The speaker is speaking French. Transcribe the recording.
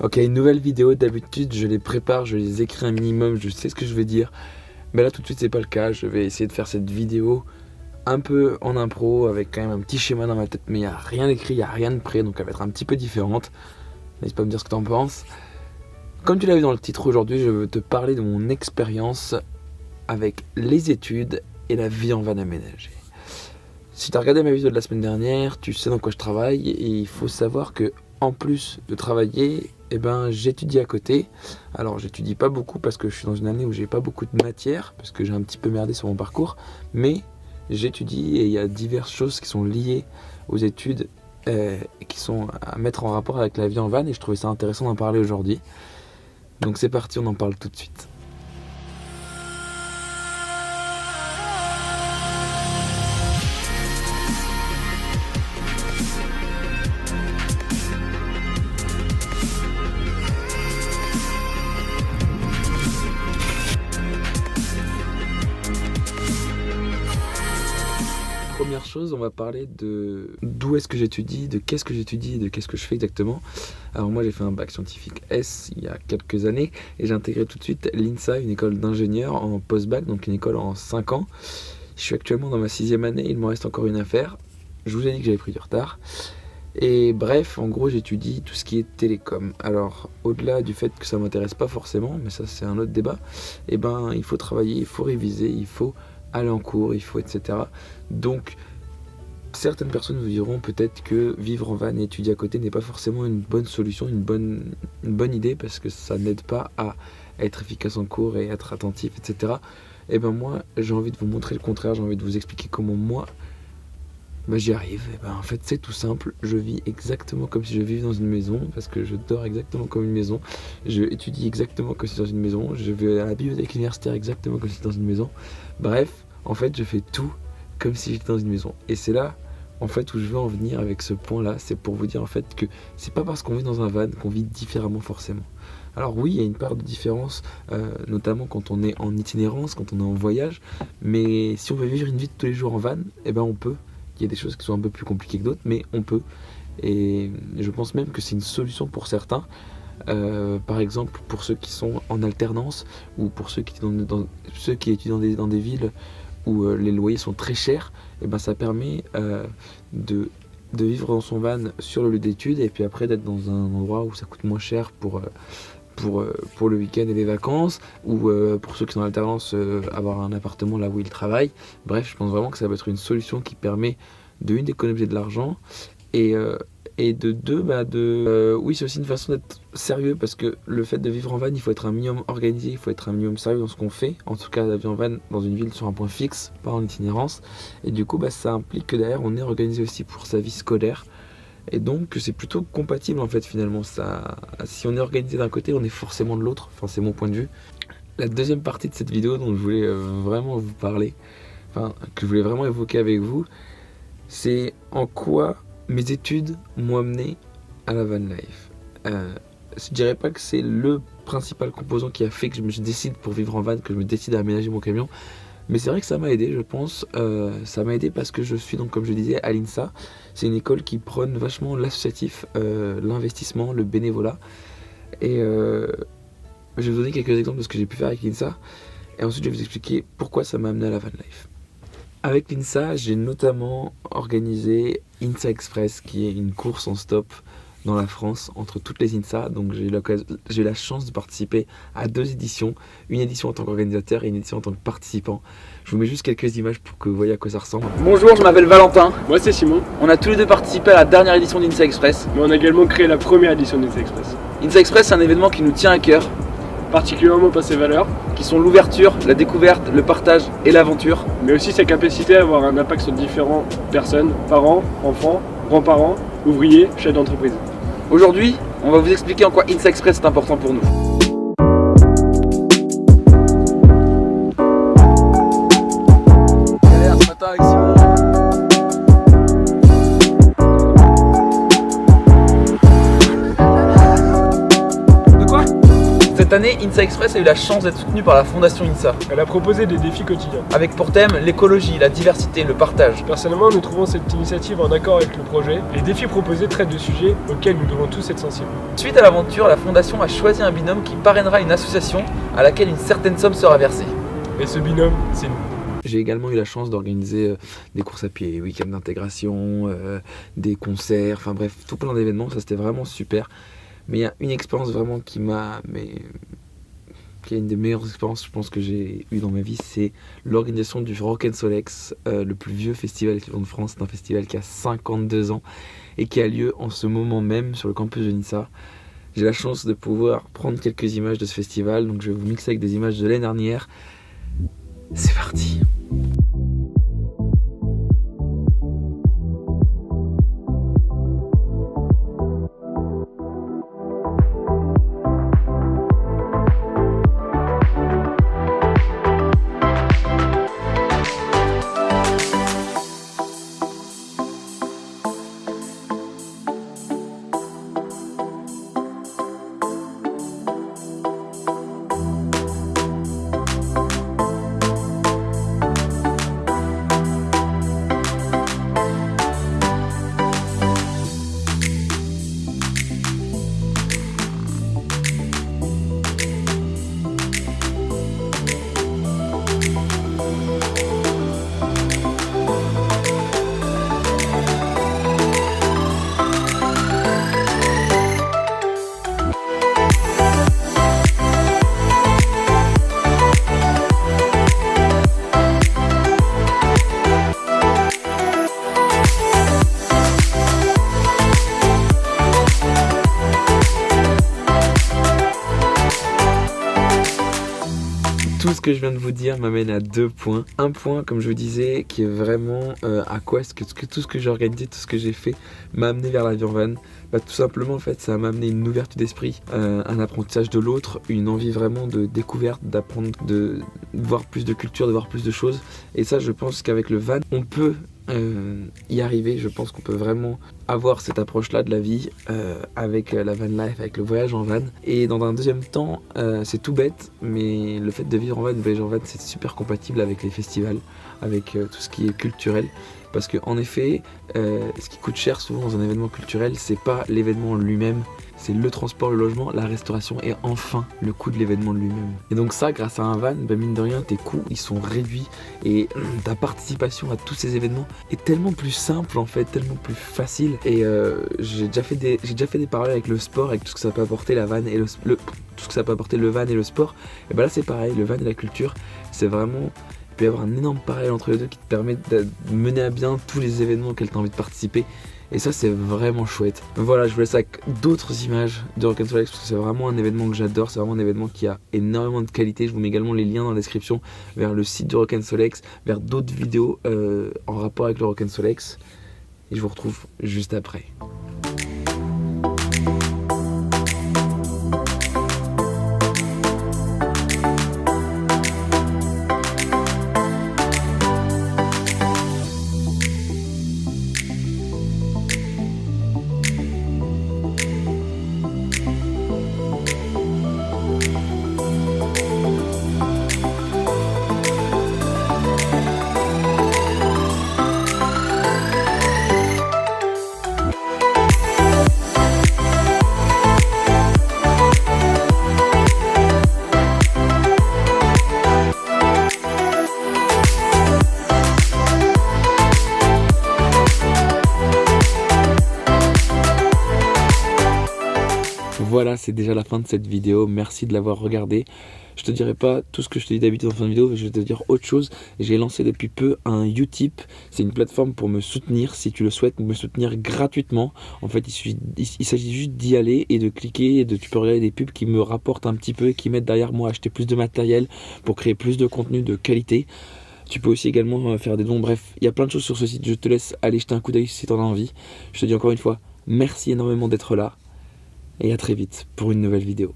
Ok, une nouvelle vidéo. D'habitude je les prépare, je les écris un minimum, je sais ce que je vais dire. Mais là tout de suite c'est pas le cas. Je vais essayer de faire cette vidéo un peu en impro, avec quand même un petit schéma dans ma tête. Mais il n'y a rien d'écrit, il n'y a rien de prêt, donc elle va être un petit peu différente. N'hésite pas à me dire ce que t'en penses. Comme tu l'as vu dans le titre, aujourd'hui je veux te parler de mon expérience avec les études et la vie en van aménagée. Si tu as regardé ma vidéo de la semaine dernière, tu sais dans quoi je travaille, et il faut savoir que en plus de travailler, j'étudie à côté. Alors j'étudie pas beaucoup parce que je suis dans une année où j'ai pas beaucoup de matière, parce que j'ai un petit peu merdé sur mon parcours, mais j'étudie et il y a diverses choses qui sont liées aux études qui sont à mettre en rapport avec la vie en van, et je trouvais ça intéressant d'en parler aujourd'hui. Donc c'est parti, on en parle tout de suite. Première chose, on va parler de d'où est-ce que j'étudie, de qu'est-ce que j'étudie, de qu'est-ce que je fais exactement. Alors moi j'ai fait un bac scientifique S il y a quelques années et j'ai intégré tout de suite l'INSA, une école d'ingénieur en post-bac, donc une école en 5 ans. Je suis actuellement dans ma 6e année, il me reste encore une à faire. Je vous ai dit que j'avais pris du retard. Et bref, en gros j'étudie tout ce qui est télécom. Alors au-delà du fait que ça m'intéresse pas forcément, mais ça c'est un autre débat, il faut travailler, il faut réviser, il faut aller en cours, il faut etc. Donc certaines personnes vous diront peut-être que vivre en van et étudier à côté n'est pas forcément une bonne solution, une bonne idée, parce que ça n'aide pas à être efficace en cours et être attentif, etc. Et moi j'ai envie de vous montrer le contraire, j'ai envie de vous expliquer comment moi j'y arrive. En fait c'est tout simple, je vis exactement comme si je vivais dans une maison, parce que je dors exactement comme une maison, je étudie exactement comme si j'étais dans une maison, je vais à la bibliothèque universitaire exactement comme si j'étais dans une maison. Bref, en fait je fais tout comme si j'étais dans une maison. Et c'est là en fait où je veux en venir avec ce point là, c'est pour vous dire en fait que c'est pas parce qu'on vit dans un van qu'on vit différemment forcément. Alors oui, il y a une part de différence, notamment quand on est en itinérance, quand on est en voyage, mais si on veut vivre une vie de tous les jours en van, on peut. Il y a des choses qui sont un peu plus compliquées que d'autres, mais on peut. Et je pense même que c'est une solution pour certains. Par exemple, pour ceux qui sont en alternance, ou pour ceux qui étudient dans des villes où les loyers sont très chers, ça permet de vivre dans son van sur le lieu d'études, et puis après d'être dans un endroit où ça coûte moins cher pour le week-end et les vacances, ou pour ceux qui sont en alternance, avoir un appartement là où ils travaillent. Bref, je pense vraiment que ça va être une solution qui permet de une, d'économiser de l'argent, et de deux, oui, c'est aussi une façon d'être sérieux, parce que le fait de vivre en van, il faut être un minimum organisé, il faut être un minimum sérieux dans ce qu'on fait. En tout cas, la vie en van dans une ville sur un point fixe, pas en itinérance. Et du coup, ça implique que derrière, on est organisé aussi pour sa vie scolaire. Et donc c'est plutôt compatible en fait finalement. Ça, si on est organisé d'un côté, on est forcément de l'autre, enfin c'est mon point de vue. La deuxième partie de cette vidéo dont je voulais vraiment vous parler, que je voulais vraiment évoquer avec vous, c'est en quoi mes études m'ont amené à la van life. Je dirais pas que c'est le principal composant qui a fait que je me décide pour vivre en van, que je me décide à aménager mon camion, mais c'est vrai que ça m'a aidé, je pense. Ça m'a aidé parce que je suis donc, comme je disais, à l'INSA. C'est une école qui prône vachement l'associatif, l'investissement, le bénévolat. Et je vais vous donner quelques exemples de ce que j'ai pu faire avec l'INSA. Et ensuite, je vais vous expliquer pourquoi ça m'a amené à la van life. Avec l'INSA, j'ai notamment organisé INSA Express, qui est une course en stop dans la France entre toutes les INSA. Donc j'ai eu la chance de participer à 2 éditions, une édition en tant qu'organisateur et une édition en tant que participant. Je vous mets juste quelques images pour que vous voyez à quoi ça ressemble. Bonjour, je m'appelle Valentin. Moi c'est Simon. On a tous les deux participé à la dernière édition d'INSA Express. Mais on a également créé la première édition d'INSA Express. INSA Express, c'est un événement qui nous tient à cœur, particulièrement par ses valeurs, qui sont l'ouverture, la découverte, le partage et l'aventure, mais aussi sa capacité à avoir un impact sur différentes personnes, parents, enfants, grands-parents, ouvriers, chefs d'entreprise. Aujourd'hui, on va vous expliquer en quoi INSA Express est important pour nous. Ce matin avec Simon. De quoi? Cette année, INSA Express a eu la chance d'être soutenu par la Fondation INSA, Elle a proposé des défis quotidiens. avec pour thème l'écologie, la diversité, le partage. Personnellement, nous trouvons cette initiative en accord avec le projet. Les défis proposés traitent de sujets auxquels nous devons tous être sensibles. Suite à l'aventure, la Fondation a choisi un binôme qui parrainera une association à laquelle une certaine somme sera versée. Et ce binôme, c'est nous. J'ai également eu la chance d'organiser des courses à pied, week-ends d'intégration, des concerts, enfin bref, tout plein d'événements, ça c'était vraiment super. Mais il y a une expérience vraiment qui est une des meilleures expériences je pense que j'ai eues dans ma vie, c'est l'organisation du Rock'n'Solex, le plus vieux festival de France. C'est un festival qui a 52 ans et qui a lieu en ce moment même sur le campus de Nissa. J'ai la chance de pouvoir prendre quelques images de ce festival, donc je vais vous mixer avec des images de l'année dernière. C'est parti. Tout ce que je viens de vous dire m'amène à 2 points. Un point, comme je vous disais, qui est vraiment à quoi est-ce que tout ce que j'ai organisé, tout ce que j'ai fait m'a amené vers la vie en van. Tout simplement, en fait, ça m'a amené une ouverture d'esprit, un apprentissage de l'autre, une envie vraiment de découverte, d'apprendre, de voir plus de culture, de voir plus de choses. Et ça, je pense qu'avec le van, on peut y arriver. Je pense qu'on peut vraiment avoir cette approche-là de la vie avec la van life, avec le voyage en van. Et dans un deuxième temps, c'est tout bête, mais le fait de vivre en van, de voyager en van, c'est super compatible avec les festivals, avec tout ce qui est culturel. Parce qu'en effet, ce qui coûte cher souvent dans un événement culturel, c'est pas l'événement lui-même, c'est le transport, le logement, la restauration et enfin le coût de l'événement lui-même. Et donc ça, grâce à un van, mine de rien, tes coûts ils sont réduits et ta participation à tous ces événements est tellement plus simple en fait, tellement plus facile. Et j'ai déjà fait des parallèles avec le sport, avec tout ce que ça peut apporter la van et tout ce que ça peut apporter le van et le sport. Et là c'est pareil, le van et la culture, c'est vraiment... Il peut y avoir un énorme parallèle entre les deux qui te permet de mener à bien tous les événements auxquels tu as envie de participer. Et ça, c'est vraiment chouette. Voilà, je vous laisse avec d'autres images de Rock'n'Solex parce que c'est vraiment un événement que j'adore. C'est vraiment un événement qui a énormément de qualité. Je vous mets également les liens dans la description vers le site de Rock'n'Solex, vers d'autres vidéos en rapport avec le Rock'n'Solex. Et je vous retrouve juste après. Voilà, c'est déjà la fin de cette vidéo. Merci de l'avoir regardé. Je te dirai pas tout ce que je te dis d'habitude en fin de vidéo, mais je vais te dire autre chose. J'ai lancé depuis peu un Utip. C'est une plateforme pour me soutenir, si tu le souhaites, me soutenir gratuitement. En fait, il s'agit juste d'y aller et de cliquer. Et tu peux regarder des pubs qui me rapportent un petit peu et qui m'aident derrière moi à acheter plus de matériel pour créer plus de contenu de qualité. Tu peux aussi également faire des dons. Bref, il y a plein de choses sur ce site. Je te laisse aller jeter un coup d'œil si tu en as envie. Je te dis encore une fois, merci énormément d'être là. Et à très vite pour une nouvelle vidéo.